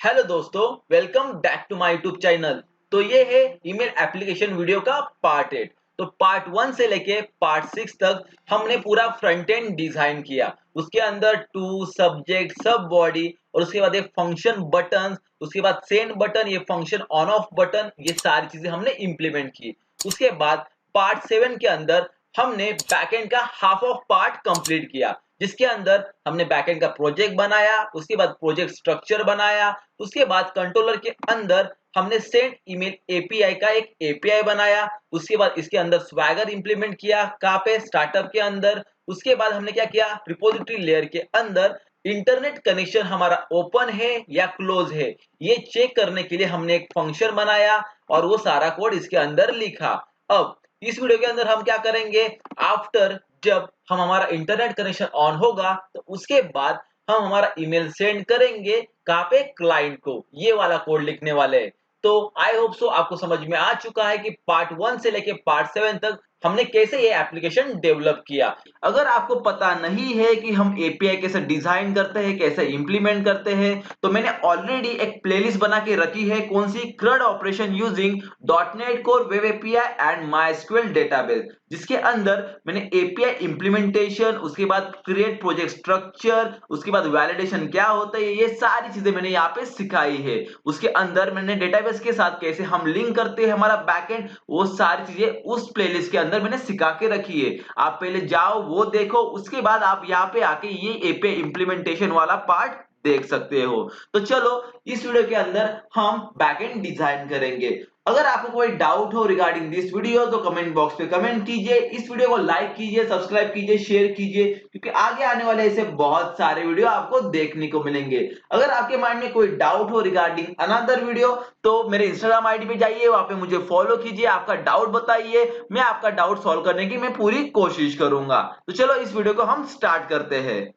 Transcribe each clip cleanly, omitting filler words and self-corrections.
Hello दोस्तों, welcome back to my YouTube channel. तो ये है ईमेल एप्लीकेशन वीडियो का पार्ट 8। तो पार्ट 1 से लेके पार्ट 6 तक हमने पूरा फ्रंट एंड डिजाइन किया। उसके अंदर टू सब्जेक्ट सब बॉडी और उसके बाद एक फंक्शन बटन, उसके बाद सेंड बटन, ये फंक्शन ऑन ऑफ बटन, ये सारी चीजें हमने इंप्लीमेंट की। उसके बाद पार्ट 7 के अंदर हमने बैकएंड का हाफ ऑफ पार्ट कंप्लीट किया, जिसके अंदर हमने बैकएंड का प्रोजेक्ट बनाया, उसके बाद प्रोजेक्ट स्ट्रक्चर बनाया, उसके बाद कंट्रोलर के अंदर हमने सेंड ईमेल एपीआई का एक एपीआई बनाया। उसके बाद इसके अंदर स्वैगर इंप्लीमेंट किया, कहाँ पे, स्टार्टअप के अंदर। उसके बाद हमने क्या किया, रिपोजिटरी लेयर के अंदर इंटरनेट कनेक्शन हमारा ओपन है या क्लोज है, ये चेक करने के लिए हमने एक फंक्शन बनाया और वो सारा कोड इसके अंदर लिखा। अब इस वीडियो के अंदर हम क्या करेंगे, आफ्टर जब हमारा इंटरनेट कनेक्शन ऑन होगा तो उसके बाद हम हमारा ईमेल सेंड करेंगे, कहाँ पे, क्लाइंट को। ये वाला कोड लिखने वाले हैं। तो आई होप सो आपको समझ में आ चुका है कि पार्ट 1 से लेके पार्ट 7 तक हमने कैसे ये एप्लीकेशन डेवलप किया। अगर आपको पता नहीं है कि हम एपीआई कैसे डिजाइन करते हैं, कैसे इंप्लीमेंट करते हैं, तो मैंने ऑलरेडी एक प्लेलिस्ट बना के रखी है। कौन सी? CRUD operation using .NET core web API and MySQL database, जिसके अंदर मैंने एपीआई इंप्लीमेंटेशन, उसके बाद क्रिएट प्रोजेक्ट स्ट्रक्चर, उसके बाद वैलिडेशन क्या होता है, ये सारी चीजें मैंने यहाँ पे सिखाई है। उसके अंदर मैंने डेटाबेस के साथ कैसे हम लिंक करते हैं हमारा बैकएंड, वो सारी चीजें उस प्लेलिस्ट के अंदर मैंने सिखा के रखी है। आप पहले जाओ वो देखो, उसके बाद आप यहाँ पे आके ये एपीआई इंप्लीमेंटेशन वाला पार्ट देख सकते हो। तो चलो इस वीडियो के अंदर हम बैकएंड डिजाइन करेंगे। अगर आपको कोई डाउट हो रिगार्डिंग दिस वीडियो तो कमेंट बॉक्स पे कमेंट कीजिए, इस वीडियो को लाइक कीजिए, सब्सक्राइब कीजिए, शेयर कीजिए, क्योंकि आगे आने वाले ऐसे बहुत सारे वीडियो आपको देखने को मिलेंगे। अगर आपके माइंड में कोई डाउट हो रिगार्डिंग अनदर वीडियो तो मेरे इंस्टाग्राम आईडी पे जाइए, वहां पे मुझे फॉलो कीजिए, आपका डाउट बताइए, मैं आपका डाउट सॉल्व करने की मैं पूरी कोशिश करूंगा। तो चलो इस वीडियो को हम स्टार्ट करते हैं।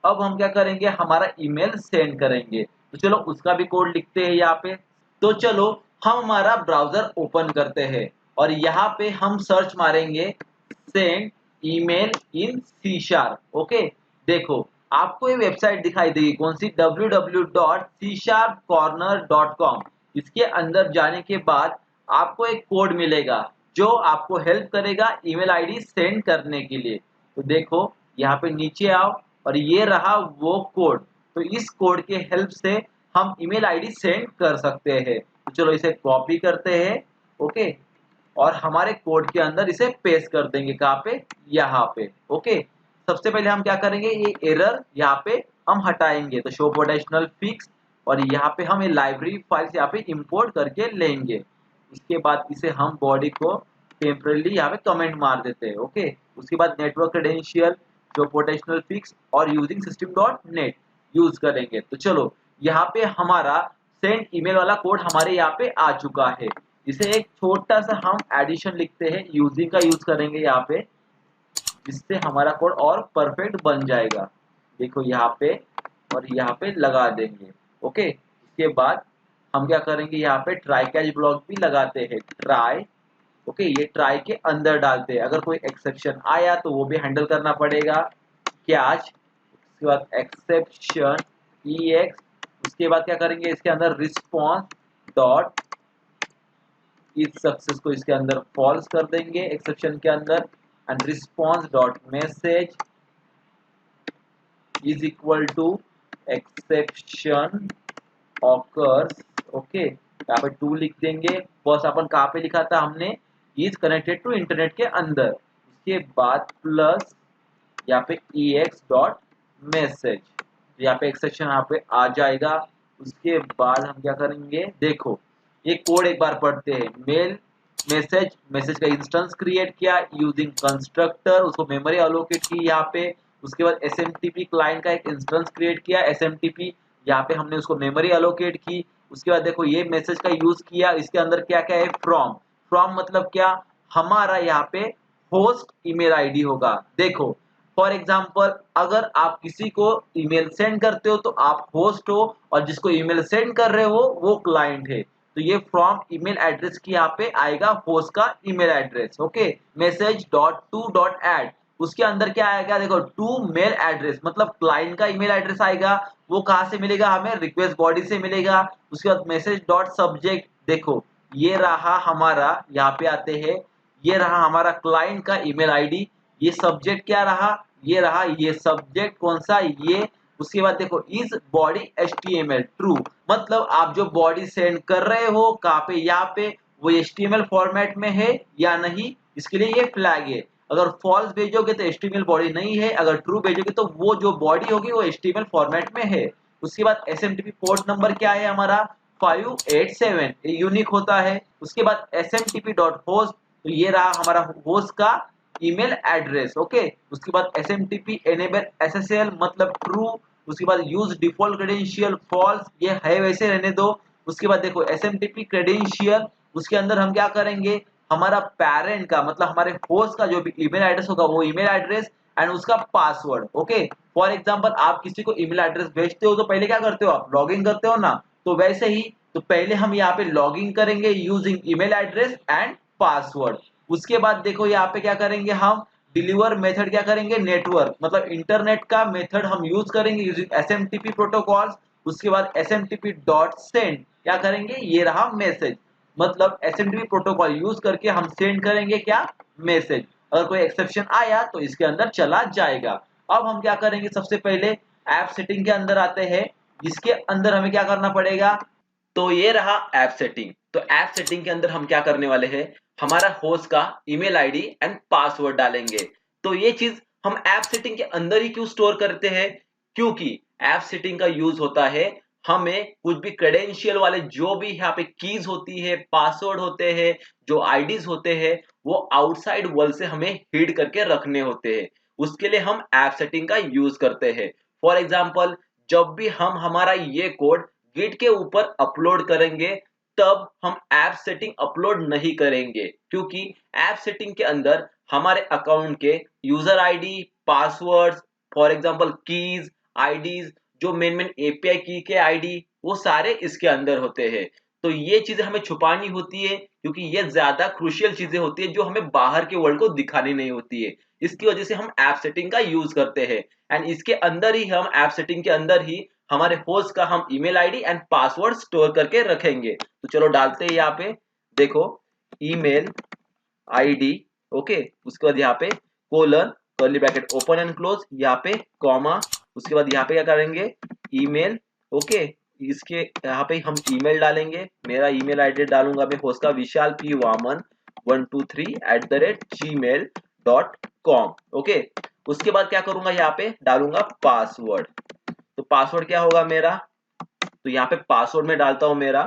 अब हम क्या करेंगे, हमारा ईमेल सेंड करेंगे। तो चलो उसका भी कोड लिखते हैं यहाँ पे। तो चलो हम हमारा ब्राउजर ओपन करते हैं और यहाँ पे हम सर्च मारेंगे send email in C#। Okay, देखो आपको ये वेबसाइट दिखाई देगी, कौन सी, www.csharpcorner.com। इसके अंदर जाने के बाद आपको एक कोड मिलेगा जो आपको हेल्प करेगा ईमेल आईडी सेंड करने के लिए। तो देखो यहाँ पे नीचे आओ और ये रहा वो कोड। तो इस कोड के हेल्प से हम ईमेल आईडी सेंड कर सकते हैं। तो चलो इसे कॉपी करते हैं। ओके, और हमारे कोड के अंदर इसे पेस्ट कर देंगे, कहाँ पे, यहाँ पे। ओके, सबसे पहले हम क्या करेंगे, ये एरर यहाँ पे हम हटाएंगे। तो शो पोटेंशियल फिक्स, और यहाँ पे हम ये लाइब्रेरी फाइल्स यहाँ पे इंपोर्ट करके लेंगे। उसके बाद इसे हम बॉडी को टेम्परेली यहाँ पे कमेंट मार देते हैं। ओके, उसके बाद नेटवर्क क्रेडेंशियल, जो पोटेंशियल फिक्स और using system dot net use करेंगे। तो चलो यहाँ पे हमारा सेंड ईमेल वाला कोड हमारे यहाँ पे आ चुका है। इसे एक छोटा सा हम एडिशन लिखते हैं, यूजिंग का यूज करेंगे यहाँ पे, जिससे हमारा कोड और परफेक्ट बन जाएगा। देखो यहाँ पे और यहाँ पे लगा देंगे। ओके, इसके बाद हम क्या करेंगे, यहाँ पे ट्राई कैच ब्लॉक भी लगाते हैं, ट्राई। ओके, ये ट्राई के अंदर डालते हैं, अगर कोई एक्सेप्शन आया तो वो भी हैंडल करना पड़ेगा, कैच। उसके बाद एक्सेप्शन EX, उसके बाद क्या करेंगे, इसके अंदर रिस्पॉन्स डॉट इस सक्सेस को इसके अंदर फॉल्स कर देंगे एक्सेप्शन के अंदर, and response dot message is equal to exception occurs. Okay, यहाँ पे 2 लिख देंगे। बस अपन कहाँ पे लिखा था हमने, इज कनेक्टेड टू इंटरनेट के अंदर। उसके बाद प्लस यहाँ पे EX डॉट मैसेज, यहाँ पे एक्सेप्शन यहाँ पे आ जाएगा। उसके बाद हम क्या करेंगे, देखो ये कोड एक बार पढ़ते हैं। मेल मैसेज का इंस्टेंस क्रिएट किया यूजिंग कंस्ट्रक्टर, उसको मेमोरी अलोकेट की यहाँ पे। उसके बाद SMTP क्लाइंट का एक इंस्टेंस क्रिएट किया, SMTP यहाँ पे हमने उसको मेमोरी अलोकेट की। उसके बाद देखो ये मैसेज का यूज किया, इसके अंदर क्या क्या है, फ्रॉम मतलब क्या, हमारा यहाँ पे होस्ट ईमेल आईडी होगा। देखो फॉर एग्जाम्पल, अगर आप किसी को ईमेल सेंड करते हो तो आप होस्ट हो और जिसको ईमेल सेंड कर रहे हो वो क्लाइंट है। तो ये फ्रॉम ईमेल एड्रेस की यहाँ पे आएगा होस्ट का email address. Okay, message dot to dot add, उसके अंदर क्या आएगा, देखो टू मेल एड्रेस मतलब क्लाइंट का ईमेल एड्रेस आएगा। वो कहाँ से मिलेगा, हमें रिक्वेस्ट बॉडी से मिलेगा। उसके बाद मैसेज डॉट सब्जेक्ट, देखो ये रहा हमारा, यहाँ पे आते हैं, ये रहा हमारा क्लाइंट का ईमेल आईडी। ये सब्जेक्ट क्या रहा, ये रहा, ये सब्जेक्ट कौन सा, ये। उसके बाद देखो इज बॉडी HTML ट्रू, मतलब आप जो बॉडी सेंड कर रहे हो कहाँ पे, यहाँ पे वो HTML फॉर्मेट में है या नहीं, इसके लिए ये फ्लैग है। अगर फॉल्स भेजोगे तो HTML बॉडी नहीं है, अगर ट्रू भेजोगे तो वो जो बॉडी होगी वो HTML फॉर्मेट में है। उसके बाद SMTP पोर्ट नंबर क्या है हमारा 587, ये यूनिक होता है। उसके बाद smtp.host, तो ये रहा हमारा होस्ट का ईमेल एड्रेस। ओके, उसके बाद SMTP enable SSL मतलब ट्रू। उसके बाद यूज डिफॉल्ट क्रेडेंशियल फॉल्स, ये है वैसे रहने दो। उसके बाद देखो SMTP क्रेडेंशियल, उसके अंदर हम क्या करेंगे, हमारा पेरेंट का मतलब हमारे होस्ट का जो भी ईमेल एड्रेस होगा वो ईमेल एड्रेस एंड उसका पासवर्ड। ओके, फॉर एग्जांपल आप किसी को ईमेल एड्रेस भेजते हो तो पहले क्या करते हो, आप लॉगिन करते हो ना, तो वैसे ही तो पहले हम यहाँ पे लॉगिन करेंगे using email address and password. उसके बाद देखो यहाँ पे क्या करेंगे, हम डिलीवर मेथड क्या करेंगे, नेटवर्क मतलब इंटरनेट का मेथड हम यूज करेंगे यूजिंग SMTP प्रोटोकॉल्स। उसके बाद SMTP डॉट सेंड क्या करेंगे, ये रहा मैसेज, मतलब SMTP प्रोटोकॉल यूज करके हम सेंड करेंगे क्या, मैसेज। अगर कोई एक्सेप्शन आया तो इसके अंदर चला जाएगा। अब हम क्या करेंगे, सबसे पहले ऐप सेटिंग के अंदर आते हैं, जिसके अंदर हमें क्या करना पड़ेगा, तो ये रहा ऐप सेटिंग। तो ऐप सेटिंग के अंदर हम क्या करने वाले हैं, हमारा होस्ट का ईमेल आईडी एंड पासवर्ड डालेंगे। तो ये चीज हम ऐप सेटिंग के अंदर ही क्यों स्टोर करते हैं, क्योंकि ऐप सेटिंग का यूज होता है हमें कुछ भी क्रेडेंशियल वाले जो भी यहाँ पे कीज होती है, पासवर्ड होते हैं, जो आईडीज होते हैं, वो आउटसाइड वर्ल्ड से हमें हिड करके रखने होते हैं। उसके लिए हम ऐप सेटिंग का यूज करते हैं। फॉर एग्जाम्पल, जब भी हम हमारा ये कोड गिट के ऊपर अपलोड करेंगे तब हम ऐप सेटिंग अपलोड नहीं करेंगे, क्योंकि ऐप सेटिंग के अंदर हमारे अकाउंट के user ID, passwords, for example keys, IDs, जो मेन एपीआई की के आईडी, वो सारे इसके अंदर होते हैं। तो ये चीजें हमें छुपानी होती है, क्योंकि ये ज्यादा क्रूशियल चीजें होती है जो हमें बाहर के वर्ल्ड को दिखानी नहीं होती है। इसकी वजह से हम ऐप सेटिंग का यूज करते हैं एंड इसके अंदर ही हम ऐप सेटिंग के अंदर ही हमारे होस्ट का हम email ID and password store करके रखेंगे। तो चलो डालते हैं यहाँ पे, देखो ईमेल आईडी, ओके, उसके बाद यहाँ पे colon, curly bracket open and close, यहाँ पे कॉमा, उसके बाद यहाँ पे क्या करेंगे, ईमेल। ओके, इसके यहाँ पे हम ईमेल डालेंगे, मेरा ईमेल आईडी डालूंगा मैं होस्ट का विशाल p123@gmail.com। ओके, उसके बाद क्या करूंगा, यहाँ पे डालूंगा पासवर्ड। तो पासवर्ड क्या होगा मेरा, तो यहाँ पे पासवर्ड में डालता हूं मेरा,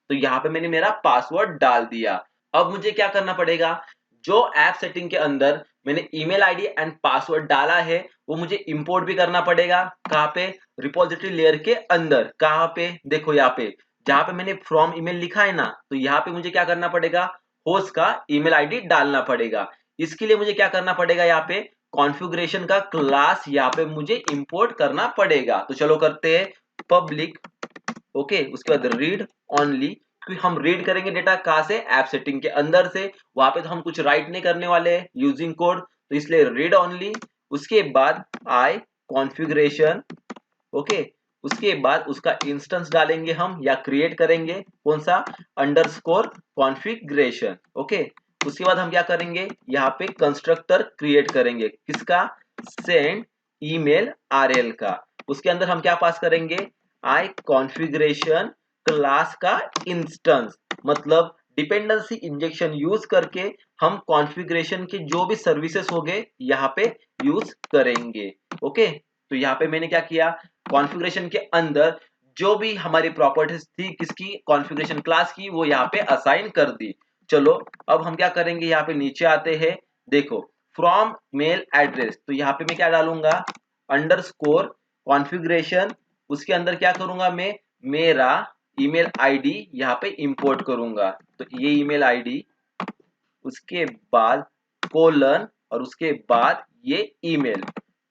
तो यहाँ पे मैंने मेरा पासवर्ड डाल दिया। अब मुझे क्या करना पड़ेगा, जो ऐप सेटिंग के अंदर मैंने ईमेल आईडी एंड पासवर्ड डाला है वो मुझे इंपोर्ट भी करना पड़ेगा। कहाँ पे, रिपोजिटरी लेयर के अंदर। कहाँ पे, देखो यहाँ पे जहां पे मैंने फ्रॉम ईमेल लिखा है ना, तो यहाँ पे मुझे क्या करना पड़ेगा, होस्ट का ईमेल आईडी डालना पड़ेगा। इसके लिए मुझे क्या करना पड़ेगा, यहाँ पे कॉन्फ़िगरेशन का क्लास यहाँ पे मुझे इंपोर्ट करना पड़ेगा। तो चलो करते हैं, पब्लिक, ओके, उसके बाद रीड ओनली, क्योंकि हम रीड करेंगे डेटा कहाँ से, ऐप सेटिंग के अंदर से, वहां पे तो हम कुछ राइट नहीं करने वाले हैं यूजिंग कोड, तो इसलिए रीड ओनली। उसके बाद आई कॉन्फ़िगरेशन, ओके, उसके बाद उसका इंस्टेंस डालेंगे हम या क्रिएट करेंगे, कौन सा, अंडरस्कोर कॉन्फ़िगरेशन। ओके, उसके बाद हम क्या करेंगे, यहाँ पे कंस्ट्रक्टर क्रिएट करेंगे, किसका, सेंड ईमेल आरएल का। उसके अंदर हम क्या पास करेंगे, आई कॉन्फ़िगरेशन क्लास का इंस्टेंस, मतलब डिपेंडेंसी इंजेक्शन यूज करके हम कॉन्फ़िगरेशन के जो भी सर्विसेज हो गए यहाँ पे यूज करेंगे। ओके, तो यहाँ पे मैंने क्या किया, कॉन्फ़िगरेशन के अंदर जो भी हमारी प्रॉपर्टीज थी किसकी, कॉन्फ़िगरेशन क्लास की, वो यहाँ पे असाइन कर दी। चलो अब हम क्या करेंगे, यहाँ पे नीचे आते हैं, देखो फ्रॉम मेल एड्रेस, तो यहाँ पे मैं क्या डालूंगा, अंडरस्कोर कॉन्फ़िगरेशन, उसके अंदर क्या करूंगा मैं, मेरा ईमेल आईडी यहाँ पे इंपोर्ट करूंगा। तो ये ईमेल आईडी, उसके बाद कोलन और उसके बाद ये ईमेल,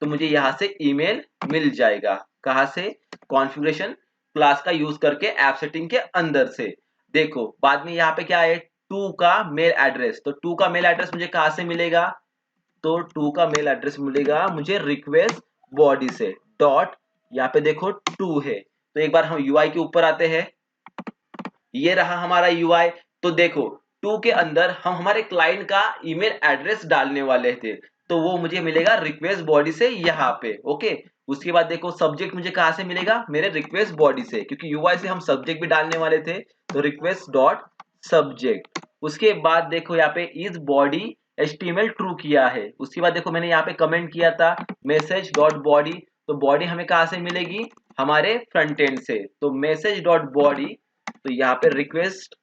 तो मुझे यहाँ से ईमेल मिल जाएगा। कहाँ से, कॉन्फ़िगरेशन क्लास का यूज करके ऐप सेटिंग के अंदर से। देखो बाद में यहाँ पे क्या है, टू का मेल एड्रेस, तो टू का मेल एड्रेस मुझे कहाँ से मिलेगा, तो टू का मेल एड्रेस मिलेगा मुझे रिक्वेस्ट बॉडी से, डॉट यहाँ पे देखो टू है। तो एक बार हम यूआई के ऊपर आते हैं, ये रहा हमारा यूआई। तो देखो टू के अंदर हम हमारे क्लाइंट का ईमेल एड्रेस डालने वाले थे, तो वो मुझे मिलेगा रिक्वेस्ट बॉडी से यहाँ पे। ओके, उसके बाद देखो सब्जेक्ट मुझे कहाँ से मिलेगा, मेरे रिक्वेस्ट बॉडी से, क्योंकि यूआई से हम सब्जेक्ट भी डालने वाले थे, तो रिक्वेस्ट डॉट सब्जेक्ट। उसके बाद देखो यहाँ पे इज बॉडी एचटीएमएल ट्रू किया है। उसके बाद देखो मैंने यहाँ पे कमेंट किया था मैसेज डॉट बॉडी, तो बॉडी हमें कहाँ से मिलेगी, हमारे फ्रंट एंड से, तो मैसेज डॉट बॉडी, तो यहाँ पे रिक्वेस्ट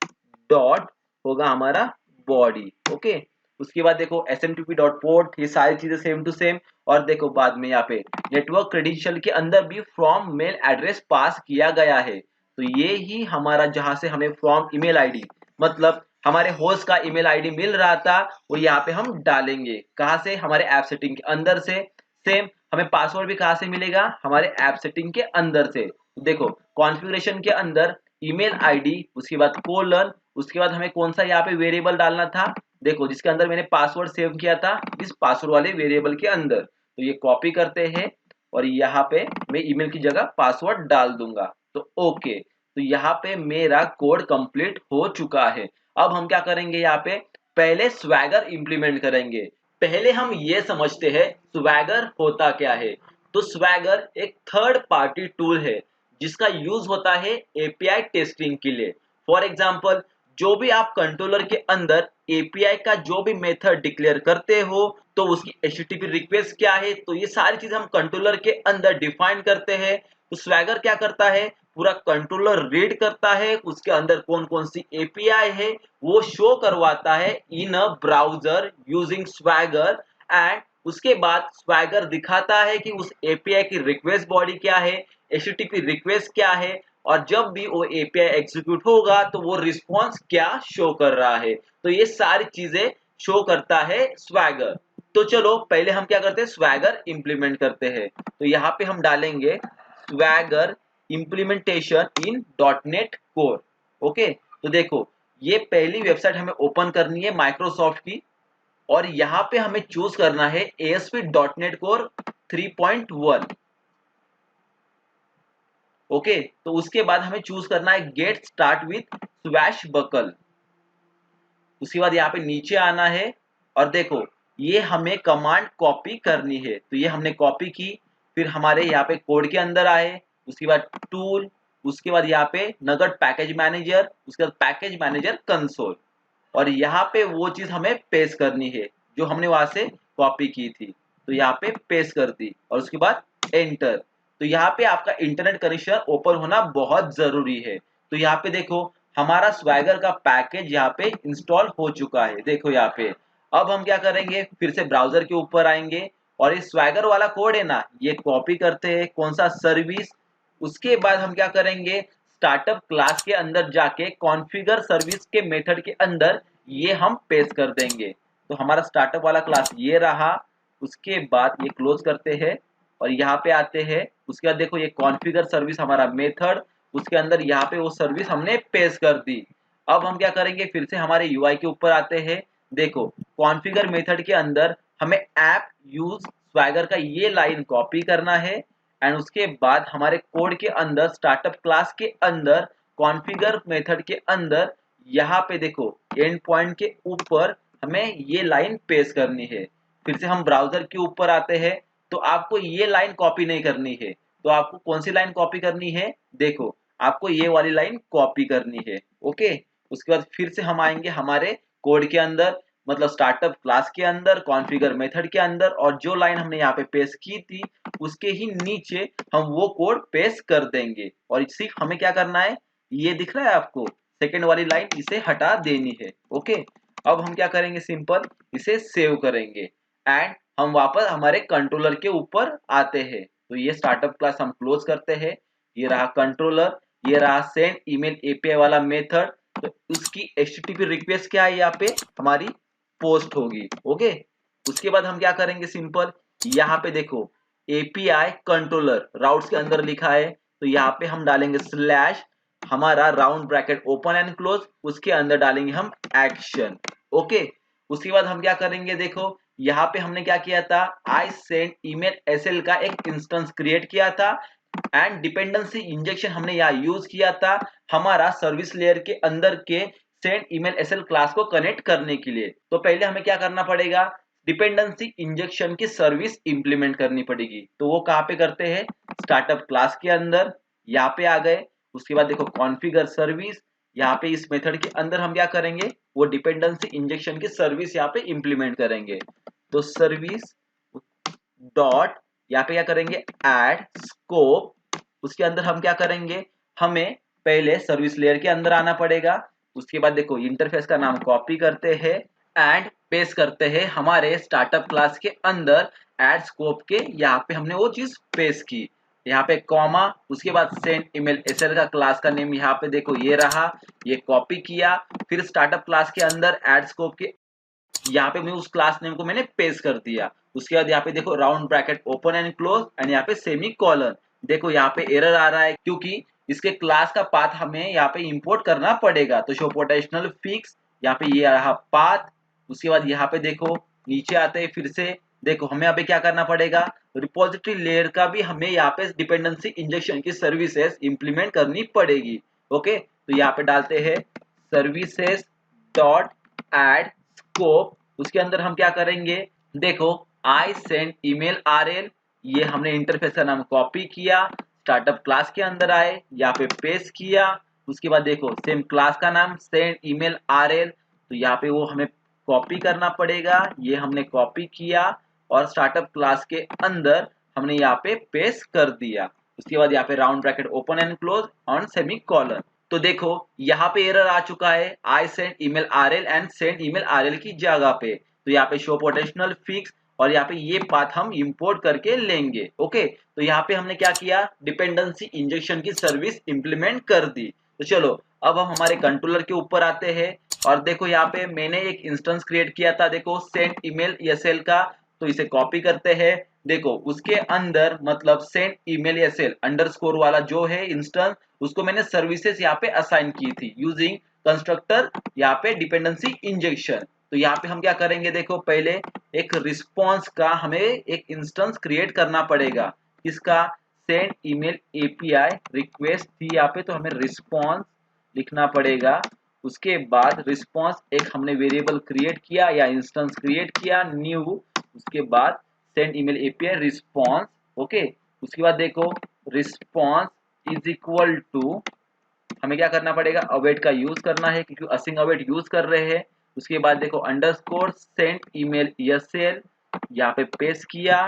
डॉट होगा हमारा बॉडी। ओके, उसके बाद देखो एसएमटीपी डॉट पोर्ट, ये सारी चीजें सेम टू सेम। और देखो बाद में यहाँ पे नेटवर्क क्रेडेंशियल के अंदर भी फ्रॉम मेल एड्रेस पास किया गया है, तो ये ही हमारा जहां से हमें फ्रॉम ईमेल आईडी, मतलब हमारे होस्ट का ईमेल आईडी मिल रहा था, वो यहाँ पे हम डालेंगे कहाँ से, हमारे ऐप सेटिंग के अंदर से। सेम हमें पासवर्ड भी कहाँ से मिलेगा, हमारे ऐप सेटिंग के अंदर से। देखो कॉन्फ़िगरेशन के अंदर ईमेल आईडी, उसके बाद कोलन, उसके बाद हमें कौन सा यहाँ पे वेरिएबल डालना था, देखो जिसके अंदर मैंने पासवर्ड सेव किया था, इस पासवर्ड वाले वेरिएबल के अंदर। तो ये कॉपी करते हैं और यहाँ पे मैं ईमेल की जगह पासवर्ड डाल दूंगा, तो ओके। तो यहाँ पे मेरा कोड कंप्लीट हो चुका है। अब हम क्या करेंगे, यहाँ पे पहले स्वैगर इंप्लीमेंट करेंगे। पहले हम ये समझते हैं स्वैगर होता क्या है। तो स्वैगर एक थर्ड पार्टी टूल है जिसका यूज होता है एपीआई टेस्टिंग के लिए। फॉर एग्जांपल जो भी आप कंट्रोलर के अंदर एपीआई का जो भी मेथड डिक्लेयर करते हो, तो उसकी एचटीटीपी रिक्वेस्ट क्या है, तो ये सारी चीज हम कंट्रोलर के अंदर डिफाइन करते हैं। तो स्वैगर क्या करता है, पूरा कंट्रोलर रीड करता है, उसके अंदर कौन कौन सी एपीआई है वो शो करवाता है in a browser using Swagger, and उसके बाद स्वैगर दिखाता है कि उस एपीआई की रिक्वेस्ट बॉडी क्या है, एचटीटीपी रिक्वेस्ट क्या है, और जब भी वो एपीआई एग्जीक्यूट होगा तो वो रिस्पॉन्स क्या शो कर रहा है। तो ये सारी चीजें शो करता है स्वैगर। तो चलो पहले हम क्या करते हैं, स्वैगर इंप्लीमेंट करते हैं। तो यहाँ पे हम डालेंगे स्वैगर इंप्लीमेंटेशन इन डॉटनेट कोर। ओके, तो देखो ये पहली वेबसाइट हमें ओपन करनी है माइक्रोसॉफ्ट की, और यहाँ पे हमें चूज करना है ASP.NET Core 3.1। ओके, तो उसके बाद हमें चूज करना है गेट स्टार्ट विथ स्वैशबकल। उसके बाद यहाँ पे नीचे आना है और देखो ये हमें कमांड कॉपी करनी है, तो ये हमने कॉपी की। फिर हमारे यहाँ पे कोड के अंदर आए, उसके बाद टूल, उसके बाद यहाँ पे नगट पैकेज मैनेजर, उसके बाद पैकेज मैनेजर कंसोल, और यहाँ पे वो चीज हमें पेस्ट करनी है जो हमने वहां से कॉपी की थी, तो यहाँ पे पेस्ट कर दी और उसके बाद एंटर। तो यहाँ पे आपका इंटरनेट कनेक्शन ओपन होना बहुत जरूरी है। तो यहाँ पे देखो हमारा स्वैगर का पैकेज यहाँ पे इंस्टॉल हो चुका है, देखो यहाँ पे। अब हम क्या करेंगे, फिर से ब्राउजर के ऊपर आएंगे और ये स्वैगर वाला कोड है ना, ये कॉपी करते हैं, कौन सा सर्विस। उसके बाद हम क्या करेंगे, स्टार्टअप क्लास के अंदर जाके कॉन्फ़िगर सर्विस के मेथड के अंदर ये हम पेस्ट कर देंगे। तो हमारा स्टार्टअप वाला क्लास ये रहा। उसके बाद ये क्लोज करते हैं और यहाँ पे आते हैं। उसके बाद देखो ये कॉन्फ़िगर सर्विस हमारा मेथड, उसके अंदर यहाँ पे वो सर्विस हमने पेस्ट कर दी। अब हम क्या करेंगे, फिर से हमारे यूआई के ऊपर आते हैं। देखो कॉन्फ़िगर मेथड के अंदर हमें ऐप यूज स्वैगर का ये लाइन कॉपी करना है, एंड उसके बाद हमारे कोड के अंदर स्टार्टअप क्लास के अंदर कॉन्फ़िगर मेथड के अंदर यहाँ पे देखो एंड पॉइंट के ऊपर हमें ये लाइन पेस्ट करनी है। फिर से हम ब्राउजर के ऊपर आते हैं, तो आपको ये लाइन कॉपी नहीं करनी है। तो आपको कौन सी लाइन कॉपी करनी है, देखो आपको ये वाली लाइन कॉपी करनी है। ओके, उसके बाद फिर से हम आएंगे हमारे कोड के अंदर, मतलब स्टार्टअप क्लास के अंदर कॉन्फ़िगर मेथड के अंदर, और जो लाइन हमने यहाँ पे पेस्ट की थी उसके ही नीचे हम वो कोड पेस्ट कर देंगे। और सिर्फ हमें क्या करना है, ये दिख रहा है आपको सेकेंड वाली लाइन, इसे हटा देनी है। ओके, अब हम क्या करेंगे, सिंपल इसे सेव करेंगे एंड हम वापस हमारे कंट्रोलर के ऊपर आते हैं। तो ये स्टार्टअप क्लास हम क्लोज करते हैं, ये रहा कंट्रोलर, ये रहा सेंड ईमेल एपीआई वाला मेथड। तो उसकी एचटीटीपी रिक्वेस्ट क्या है, यहाँ पे हमारी पोस्ट होगी। ओके, उसके बाद हम क्या करेंगे, सिंपल यहाँ पे देखो एपीआई कंट्रोलर राउट्स के अंदर लिखा है, तो यहाँ पे हम डालेंगे स्लैश, हमारा round bracket open and close, उसके अंदर डालेंगे हम एक्शन। ओके, उसके बाद हम क्या करेंगे, देखो यहाँ पे हमने क्या किया था, आई सेंड ईमेल एसएल का एक इंस्टेंस क्रिएट किया था एंड डिपेंडेंसी इंजेक्शन हमने यहाँ यूज किया था हमारा सर्विस लेयर के अंदर के सेंड ईमेल एसएल क्लास को कनेक्ट करने के लिए। तो पहले हमें क्या करना पड़ेगा, डिपेंडेंसी इंजेक्शन की सर्विस इंप्लीमेंट करनी पड़ेगी। तो वो कहाँ पे करते हैं, स्टार्टअप क्लास के अंदर, यहाँ पे आ गए। उसके बाद देखो कॉन्फ़िगर सर्विस, यहाँ पे इस मेथड के अंदर हम क्या करेंगे, वो डिपेंडेंसी इंजेक्शन की सर्विस यहाँ पे इंप्लीमेंट करेंगे। तो सर्विस डॉट यहाँ पे क्या करेंगे, ऐड स्कोप, उसके अंदर हम क्या करेंगे, हमें पहले सर्विस लेयर के अंदर आना पड़ेगा। उसके बाद देखो इंटरफेस का नाम कॉपी करते हैं एंड पेस्ट करते हैं हमारे स्टार्टअप क्लास के अंदर ऐड स्कोप के, यहाँ पे हमने वो चीज पेस्ट की, यहाँ पे कॉमा, उसके बाद सेंड ईमेल एसएल का क्लास का नेम यहाँ पे देखो ये रहा, ये कॉपी किया, फिर स्टार्टअप क्लास के अंदर ऐड स्कोप के यहाँ पे मैं उस क्लास नेम को मैंने पेस्ट कर दिया। उसके बाद यहाँ पे देखो round bracket open and close and यहाँ पे सेमी कॉलन। देखो यहाँ पे एरर आ रहा है क्योंकि इसके क्लास का पाथ हमें यहाँ पे इंपोर्ट करना पड़ेगा। तो शो पोटेंशियल फिक्स, यहाँ पे ये रहा पाथ। उसके बाद यहाँ पे देखो नीचे आते हैं, फिर से देखो हमें यहाँ पे क्या करना पड़ेगा, रिपोजिटरी लेयर का भी हमें यहाँ पे डिपेंडेंसी इंजेक्शन की सर्विसेज इंप्लीमेंट करनी पड़ेगी। ओके, तो यहाँ पे डालते हैं सर्विसेज डॉट एड स्कोप, उसके अंदर हम क्या करेंगे, देखो आई सेंड ईमेल आरएल, ये हमने इंटरफेस का नाम कॉपी किया, स्टार्टअप क्लास के अंदर आए, यहाँ पे पेस्ट किया। उसके बाद देखो सेम क्लास का नाम सेंड ईमेल आरएल, तो यहाँ पे वो हमें कॉपी करना पड़ेगा, ये हमने कॉपी किया और स्टार्टअप क्लास के अंदर हमने यहाँ पे पेस्ट कर दिया। उसके बाद यहाँ पे round bracket open and close on semi colon. तो देखो यहाँ पे एरर आ चुका है, I send email RL and send email RL की जगह पे। तो यहाँ पे शो पोटेंशियल फिक्स और यहाँ पे ये पाथ हम इंपोर्ट करके लेंगे। ओके, तो यहाँ पे हमने क्या किया, डिपेंडेंसी इंजेक्शन की सर्विस इंप्लीमेंट कर दी। तो चलो अब हम हमारे कंट्रोलर के ऊपर आते हैं और देखो यहाँ पे मैंने एक इंस्टेंस क्रिएट किया था, देखो सेंड ईमेल एसएल का, तो इसे कॉपी करते हैं। देखो उसके अंदर मतलब सेंड ईमेल एसएल अंडरस्कोर वाला जो है इंस्टेंस, उसको मैंने सर्विसेज यहाँ पे असाइन की थी यूजिंग कंस्ट्रक्टर यहाँ पे डिपेंडेंसी इंजेक्शन। तो यहाँ पे हम क्या करेंगे, देखो पहले एक रिस्पॉन्स का हमें एक इंस्टेंस क्रिएट करना पड़ेगा, किसका, सेंड ईमेल एपीआई रिक्वेस्ट थी यहाँ पे, तो हमें रिस्पॉन्स लिखना पड़ेगा। उसके बाद रिस्पॉन्स एक हमने वेरिएबल क्रिएट किया या इंस्टेंस क्रिएट किया न्यू, उसके बाद send email API response. Okay, उसके बाद देखो रिस्पॉन्स इज इक्वल टू, हमें क्या करना पड़ेगा, अवेट का यूज करना है क्योंकि असिंग अवेट यूज कर रहे हैं। उसके बाद देखो अंडरस्कोर सेंड ईमेल एसएल, यहाँ पे पेस्ट किया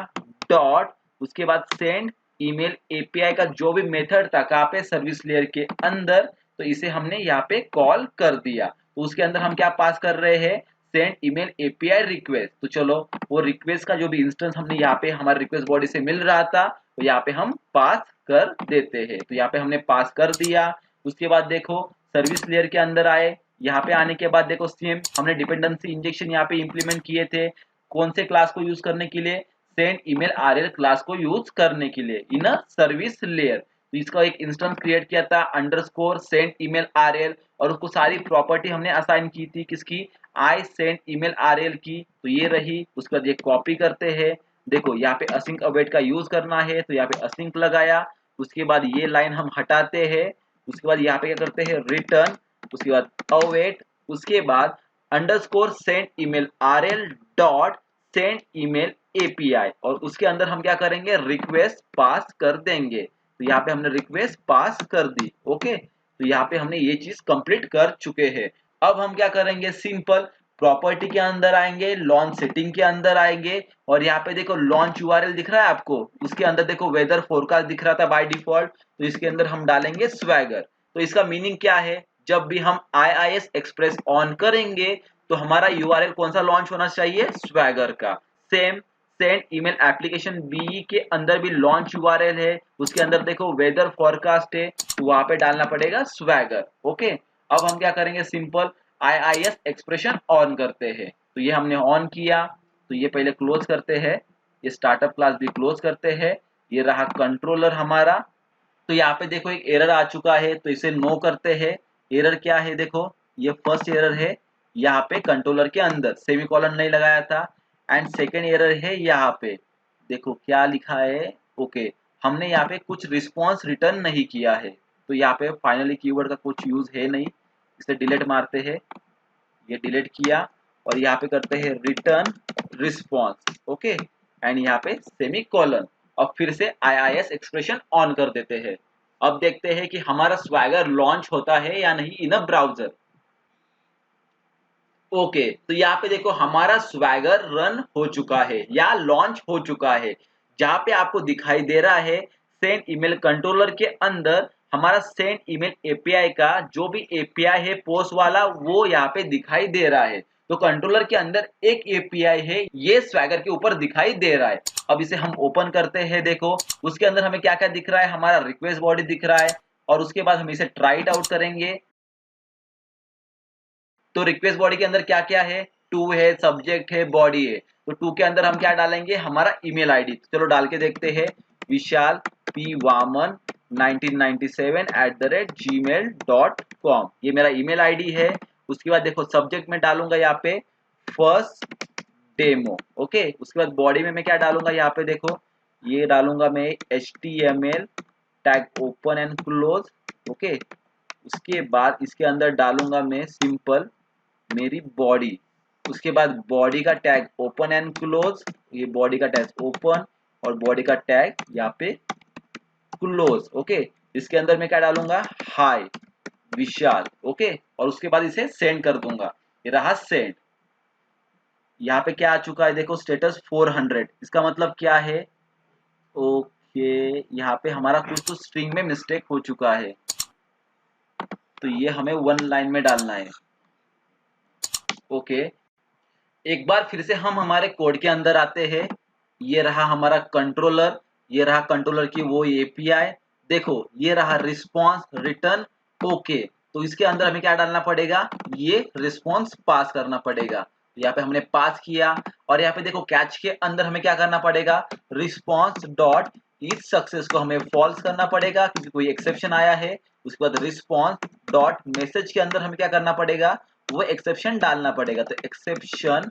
डॉट, उसके बाद सेंड ईमेल एपीआई का जो भी मेथड था कहाँ पे, सर्विस लेयर के अंदर, तो इसे हमने यहाँ पे कॉल कर दिया। तो उसके अंदर हम क्या पास कर रहे हैं, सेंड ईमेल एपीआई रिक्वेस्ट। तो चलो वो रिक्वेस्ट का जो भी इंस्टेंस हमने यहाँ पे हमारे रिक्वेस्ट बॉडी से मिल रहा था, तो यहाँ पे हम पास कर देते हैं। तो यहाँ पे हमने पास कर दिया। उसके बाद देखो सर्विस लेयर के अंदर आए, यहाँ पे आने के बाद देखो सेम हमने डिपेंडेंसी इंजेक्शन यहाँ पे इंप्लीमेंट किए थे, कौन से क्लास को यूज करने के लिए, सेंड ईमेल आरएल क्लास को यूज करने के लिए इन अ सर्विस लेयर। तो इसका एक इंस्टेंस क्रिएट किया था अंडरस्कोर सेंड ईमेल आरएल और उसको सारी प्रॉपर्टी हमने असाइन की थी, किसकी, आई सेंड ईमेल आरएल की, तो ये रही। उसके बाद ये कॉपी करते हैं, देखो यहाँ पे असिंक अवेट का यूज करना है, तो यहाँ पे असिंक लगाया। उसके बाद ये लाइन हम हटाते हैं, उसके बाद यहाँ पे क्या करते हैं, रिटर्न, उसके बाद अवेट, उसके बाद underscore send email RL dot send email API और उसके अंदर हम क्या करेंगे, रिक्वेस्ट पास कर देंगे। तो यहाँ पे हमने रिक्वेस्ट पास कर दी। ओके, तो यहाँ पे हमने ये चीज कंप्लीट कर चुके हैं। अब हम क्या करेंगे, सिंपल प्रॉपर्टी के अंदर आएंगे, लॉन्च सेटिंग के अंदर आएंगे और यहाँ पे देखो लॉन्च यूआरएल दिख रहा है आपको, उसके अंदर देखो वेदर फोरकास्ट दिख रहा था बाय डिफॉल्ट, तो इसके अंदर हम डालेंगे स्वैगर। तो इसका मीनिंग क्या है, जब भी हम IIS एक्सप्रेस ऑन करेंगे तो हमारा यूआरएल कौन सा लॉन्च होना चाहिए, स्वैगर का। Same send email application BE के अंदर भी लॉन्च यूआरएल है, उसके अंदर देखो वेदर फोरकास्ट है, तो वहां पे डालना पड़ेगा स्वैगर। ओके, अब हम क्या करेंगे, सिंपल IIS एक्सप्रेशन ऑन करते हैं। तो ये हमने ऑन किया, तो ये पहले क्लोज करते हैं, ये स्टार्टअप क्लास भी क्लोज करते हैं, ये रहा कंट्रोलर हमारा। तो यहाँ पे देखो एक एरर आ चुका है, तो इसे नो करते हैं। एरर क्या है देखो, ये फर्स्ट एरर है यहाँ पे कंट्रोलर के अंदर सेमीकोलन नहीं लगाया था। एंड सेकेंड एरर है यहाँ पे, देखो क्या लिखा है, ओके हमने यहाँ पे कुछ रिस्पॉन्स रिटर्न नहीं किया है। तो यहाँ पे फाइनली कीवर्ड का कुछ यूज है नहीं, इसे डिलीट मारते हैं। ये डिलीट किया और यहाँ पे करते हैं रिटर्न रिस्पॉन्स, ओके एंड यहाँ पे सेमी कॉलन और फिर से IIS एक्सप्रेशन ऑन कर देते हैं। अब देखते हैं कि हमारा स्वैगर लॉन्च होता है या नहीं इन अ ब्राउजर। ओके तो यहाँ पे देखो हमारा स्वैगर रन हो चुका है या लॉन्च हो चुका है। जहां पे आपको दिखाई दे रहा है सेंड ईमेल कंट्रोलर के अंदर हमारा सेंड ईमेल एपीआई का जो भी एपीआई है पोस्ट वाला वो यहाँ पे दिखाई दे रहा है। तो कंट्रोलर के अंदर एक एपीआई है, ये स्वैगर के ऊपर दिखाई दे रहा है। अब इसे हम ओपन करते हैं, देखो उसके अंदर हमें क्या क्या दिख रहा है, हमारा रिक्वेस्ट बॉडी दिख रहा है और उसके बाद हम इसे ट्राई आउट करेंगे। तो रिक्वेस्ट बॉडी के अंदर क्या क्या है, टू है, सब्जेक्ट है, बॉडी है। तो टू के अंदर हम क्या डालेंगे, हमारा ईमेल आईडी। चलो डाल के देखते हैं, विशाल पी वामन 1997@gmail.com, ये मेरा ईमेल आईडी है। उसके बाद देखो सब्जेक्ट में डालूंगा यहाँ पे फर्स्ट डेमो, ओके। उसके बाद बॉडी में मैं क्या डालूंगा, यहाँ पे देखो ये डालूंगा मैं HTML tag open and close, okay. उसके बाद इसके अंदर डालूंगा मैं सिंपल मेरी बॉडी। उसके बाद बॉडी का टैग ओपन एंड क्लोज, ये बॉडी का टैग ओपन और बॉडी का टैग यहाँ पे क्लोज, ओके। इसके अंदर मैं क्या डालूंगा, हाय विशाल, ओके। और उसके बाद इसे सेंड कर दूंगा, ये रहा सेंड। यहाँ पे क्या आ चुका है देखो, स्टेटस 400, इसका मतलब क्या है, ओके यहाँ पे हमारा कुछ तो स्ट्रिंग में मिस्टेक हो चुका है, तो ये हमें वन लाइन में डालना है, ओके। एक बार फिर से हम हमारे कोड के अंदर आते हैं। ये रहा हमारा कंट्रोलर, ये रहा कंट्रोलर की वो एपीआई, देखो ये रहा रिस्पॉन्स रिटर्न, ओके। तो इसके अंदर हमें क्या डालना पड़ेगा, ये रिस्पॉन्स पास करना पड़ेगा। यहाँ पे हमने पास किया और यहाँ पे देखो कैच के अंदर हमें क्या करना पड़ेगा, रिस्पॉन्स डॉट इज सक्सेस को हमें फॉल्स करना पड़ेगा क्योंकि कोई एक्सेप्शन आया है। उसके बाद रिस्पॉन्स डॉट मैसेज के अंदर हमें क्या करना पड़ेगा, वो एक्सेप्शन डालना पड़ेगा। तो एक्सेप्शन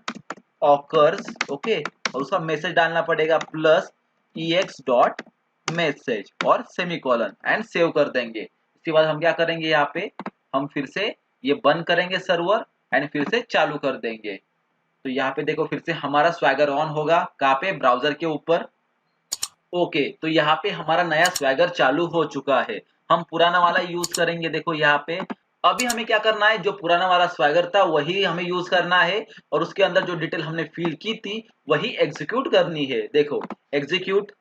ऑकर्स, ओके, और उसका मैसेज डालना पड़ेगा प्लस ex डॉट मैसेज और सेमीकोलन एंड सेव कर देंगे। इसके बाद हम क्या करेंगे, यहाँ पे हम फिर से ये बंद करेंगे सर्वर एंड फिर से चालू कर देंगे। तो यहाँ पे देखो फिर से हमारा स्वैगर ऑन होगा, कहाँ पे, ब्राउजर के ऊपर, ओके। तो यहाँ पे हमारा नया स्वैगर चालू हो चुका है। हम पुराना वाला यूज करेंगे, देखो यहाँ पे अभी हमें क्या करना है, जो पुराना वाला स्वैगर था वही हमें यूज करना है और उसके अंदर जो डिटेल हमने फिल की थी वही एग्जीक्यूट करनी है। देखो एग्जीक्यूट,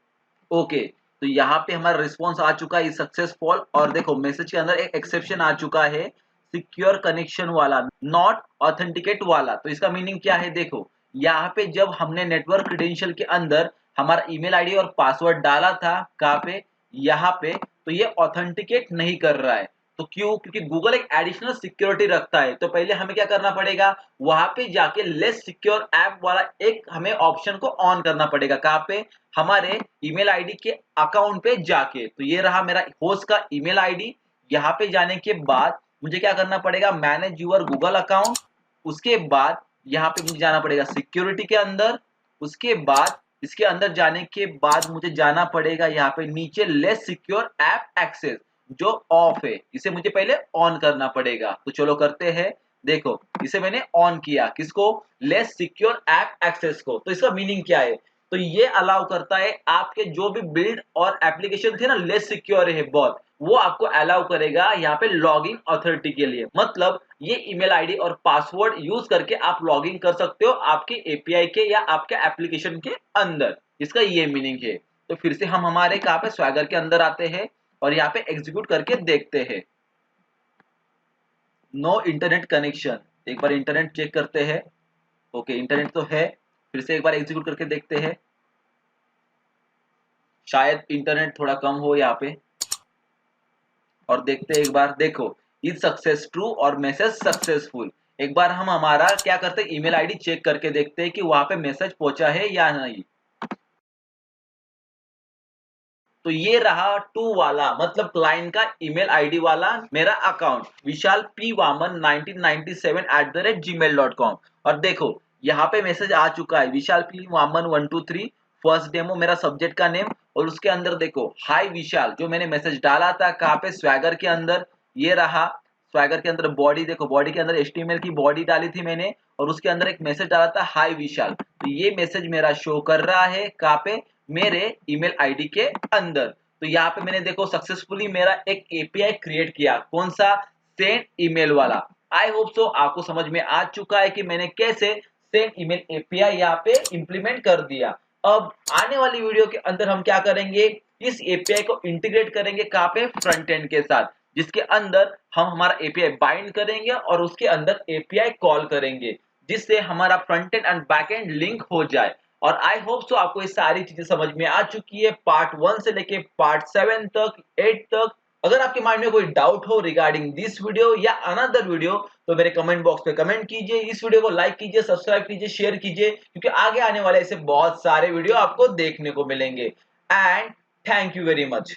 ओके। तो यहाँ पे हमारा रिस्पॉन्स आ चुका है सक्सेसफुल और देखो मैसेज के अंदर एक एक्सेप्शन आ चुका है सिक्योर कनेक्शन वाला, नॉट ऑथेंटिकेट वाला। तो इसका मीनिंग क्या है, देखो यहाँ पे जब हमने नेटवर्क क्रेडेंशियल के अंदर हमारा ईमेल आईडी और पासवर्ड डाला था, कहाँ पे, यहाँ पे, तो ये ऑथेंटिकेट नहीं कर रहा है। तो क्यों, क्योंकि गूगल एक एडिशनल सिक्योरिटी रखता है। तो पहले हमें क्या करना पड़ेगा, वहां पे जाके लेस सिक्योर ऐप वाला एक हमें ऑप्शन को ऑन करना पड़ेगा, कहाँ पे, हमारे ईमेल आईडी के अकाउंट पे जाके। तो ये रहा मेरा होस्ट का ईमेल आईडी। यहाँ पे जाने के बाद मुझे क्या करना पड़ेगा, मैनेज यूर गूगल अकाउंट। उसके बाद यहाँ पे मुझे जाना पड़ेगा सिक्योरिटी के अंदर। उसके बाद इसके अंदर जाने के बाद मुझे जाना पड़ेगा यहाँ पे नीचे लेस सिक्योर ऐप एक्सेस, जो ऑफ है इसे मुझे पहले ऑन करना पड़ेगा। तो चलो करते हैं, देखो इसे मैंने ऑन किया, किसको, लेस सिक्योर ऐप एक्सेस को। तो इसका मीनिंग क्या है, तो ये अलाउ करता है आपके जो भी बिल्ड और एप्लीकेशन थे ना लेस सिक्योर है बहुत, वो आपको अलाउ करेगा यहाँ पे लॉगिन अथॉरिटी के लिए। मतलब ये ईमेल आईडी और पासवर्ड यूज करके आप लॉगिन कर सकते हो आपके एपीआई के या आपके एप्लीकेशन के अंदर, इसका ये मीनिंग है। तो फिर से हम हमारे कहाँ पे स्वैगर के अंदर आते हैं और यहाँ पे एग्जीक्यूट करके देखते हैं। नो इंटरनेट कनेक्शन, एक बार इंटरनेट चेक करते हैं, ओके इंटरनेट तो है। फिर से एक बार एग्जीक्यूट करके देखते हैं, शायद इंटरनेट थोड़ा कम हो यहाँ पे, और देखते हैं एक बार, देखो इज सक्सेस ट्रू और मैसेज सक्सेसफुल। एक बार हम हमारा क्या करते हैं, ईमेल आईडी चेक करके देखते हैं कि वहां पे मैसेज पहुंचा है या नहीं। तो ये रहा टू वाला मतलब क्लाइंट का ईमेल आईडी वाला मेरा अकाउंट विशाल पी वामन 1997 @gmail.com। और देखो यहाँ पे मैसेज आ चुका है विशाल पी वामन 123 फर्स्ट डेमो मेरा सब्जेक्ट का नेम। और उसके अंदर देखो हाय विशाल जो मैंने मैसेज डाला था कहाँ पे स्वैगर के अंदर, ये रहा स्वैगर के अंदर बॉडी देखो बॉडी के अंदर HTML की बॉडी डाली थी मैंने और उसके अंदर एक मैसेज डाला था हाय विशाल। तो ये मैसेज मेरा शो कर रहा है कहाँ पे मेरे ईमेल आईडी के अंदर। तो यहाँ पे मैंने देखो सक्सेसफुली मेरा एक एपीआई क्रिएट किया कौन सा सेंड ईमेल वाला। आई होप सो आपको समझ में आ चुका है कि मैंने कैसे सेंड ईमेल एपीआई यहाँ पे इंप्लीमेंट कर दिया। अब आने वाली वीडियो के अंदर हम क्या करेंगे इस एपीआई को इंटीग्रेट करेंगे कहाँ पे फ्रंट एंड के साथ जिसके अंदर हम हमारा एपीआई बाइंड करेंगे और उसके अंदर एपीआई कॉल करेंगे जिससे हमारा front end and back and link हो जाए। और आई होप सो आपको ये सारी चीजें समझ में आ चुकी है पार्ट 1 से लेके पार्ट 7 तक 8 तक। अगर आपके माइंड में कोई डाउट हो रिगार्डिंग दिस वीडियो या अनदर वीडियो तो मेरे कमेंट बॉक्स पे कमेंट कीजिए, इस वीडियो को लाइक कीजिए, सब्सक्राइब कीजिए, शेयर कीजिए क्योंकि आगे आने वाले ऐसे बहुत सारे वीडियो आपको देखने को मिलेंगे। And thank you very much.